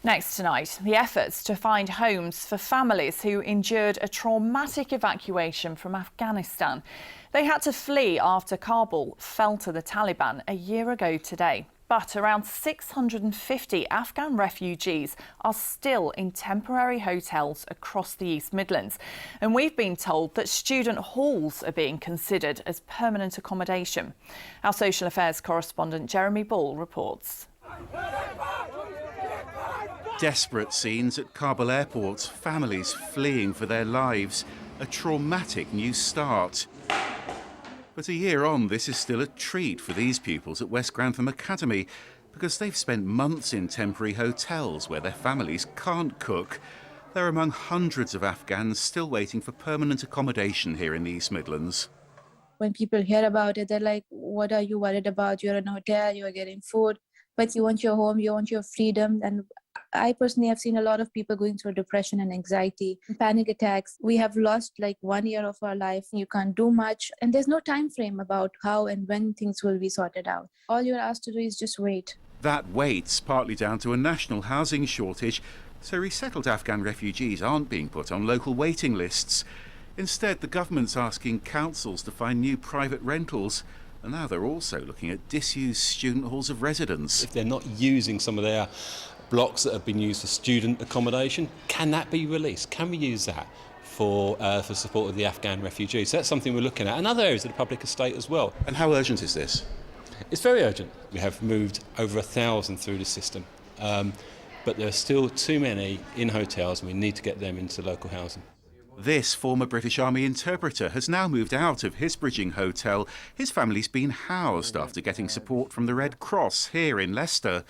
Next tonight, the efforts to find homes for families who endured a traumatic evacuation from Afghanistan. They had to flee after Kabul fell to the Taliban a year ago today. But around 650 Afghan refugees are still in temporary hotels across the East Midlands. And we've been told that student halls are being considered as permanent accommodation. Our social affairs correspondent Jeremy Ball reports. Desperate scenes at Kabul airport, families fleeing for their lives, a traumatic new start. But a year on, this is still a treat for these pupils at West Grantham Academy because they've spent months in temporary hotels where their families can't cook. They're among hundreds of Afghans still waiting for permanent accommodation here in the East Midlands. When people hear about it, they're like, what are you worried about? You're in a hotel, you're getting food, but you want your home, you want your freedom. And I personally have seen a lot of people going through depression and anxiety, panic attacks. We have lost like 1 year of our life. You can't do much. And there's no time frame about how and when things will be sorted out. All you're asked to do is just wait. That wait's partly down to a national housing shortage, so resettled Afghan refugees aren't being put on local waiting lists. Instead, the government's asking councils to find new private rentals. And now they're also looking at disused student halls of residence. If they're not using some of their blocks that have been used for student accommodation, can that be released? Can we use that for support of the Afghan refugees? So that's something we're looking at. And other areas of the public estate as well. And how urgent is this? It's very urgent. We have moved over 1,000 through the system, but there are still too many in hotels and we need to get them into local housing. This former British Army interpreter has now moved out of his bridging hotel. His family's been housed after getting support from the Red Cross here in Leicester.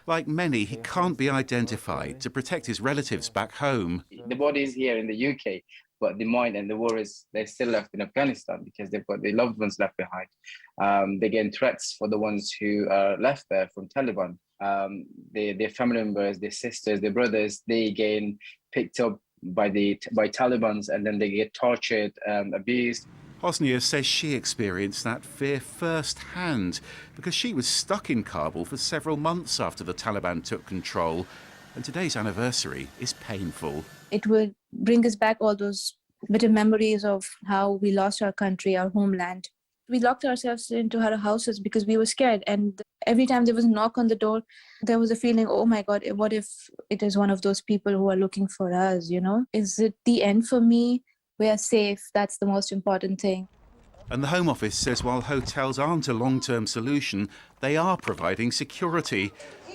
Like many, he can't be identified to protect his relatives back home. The body is here in the UK, but the mind and the worries, they're still left in Afghanistan because they've got their loved ones left behind. They're getting threats for the ones who are left there from Taliban. Their family members, their sisters, their brothers, they get picked up by Talibans and then they get tortured, abused. Hosnia says she experienced that fear firsthand because she was stuck in Kabul for several months after the Taliban took control. And today's anniversary is painful. It will bring us back all those bitter memories of how we lost our country, our homeland. We locked ourselves into our houses because we were scared. And every time there was a knock on the door, there was a feeling, oh my God, what if it is one of those people who are looking for us, you know? Is it the end for me? We are safe. That's the most important thing. And the Home Office says while hotels aren't a long-term solution, they are providing security.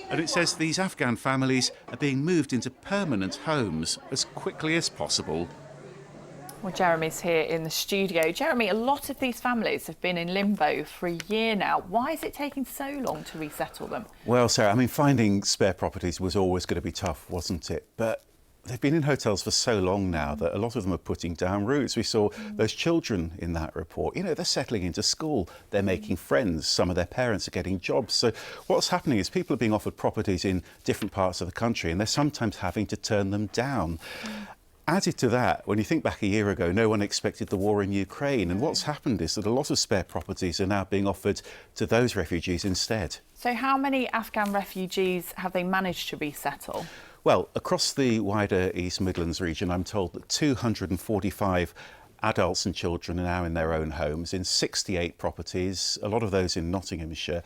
And it says these Afghan families are being moved into permanent homes as quickly as possible. Well, Jeremy's here in the studio. Jeremy, a lot of these families have been in limbo for a year now. Why is it taking so long to resettle them? Well, Sarah, I mean, finding spare properties was always going to be tough, wasn't it? But they've been in hotels for so long now that a lot of them are putting down roots. We saw those children in that report. You know, they're settling into school, they're making friends, some of their parents are getting jobs. So what's happening is people are being offered properties in different parts of the country and they're sometimes having to turn them down. Added to that, when you think back a year ago, no one expected the war in Ukraine. And what's happened is that a lot of spare properties are now being offered to those refugees instead. So how many Afghan refugees have they managed to resettle? Well, across the wider East Midlands region, I'm told that 245 adults and children are now in their own homes in 68 properties, a lot of those in Nottinghamshire.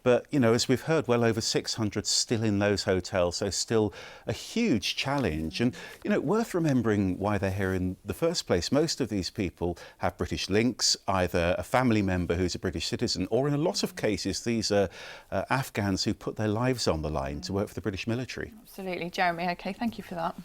But, you know, as we've heard, well over 600 still in those hotels, so still a huge challenge. And, you know, worth remembering why they're here in the first place. Most of these people have British links, either a family member who's a British citizen, or in a lot of cases, these are Afghans who put their lives on the line to work for the British military. Absolutely. Jeremy, OK, thank you for that.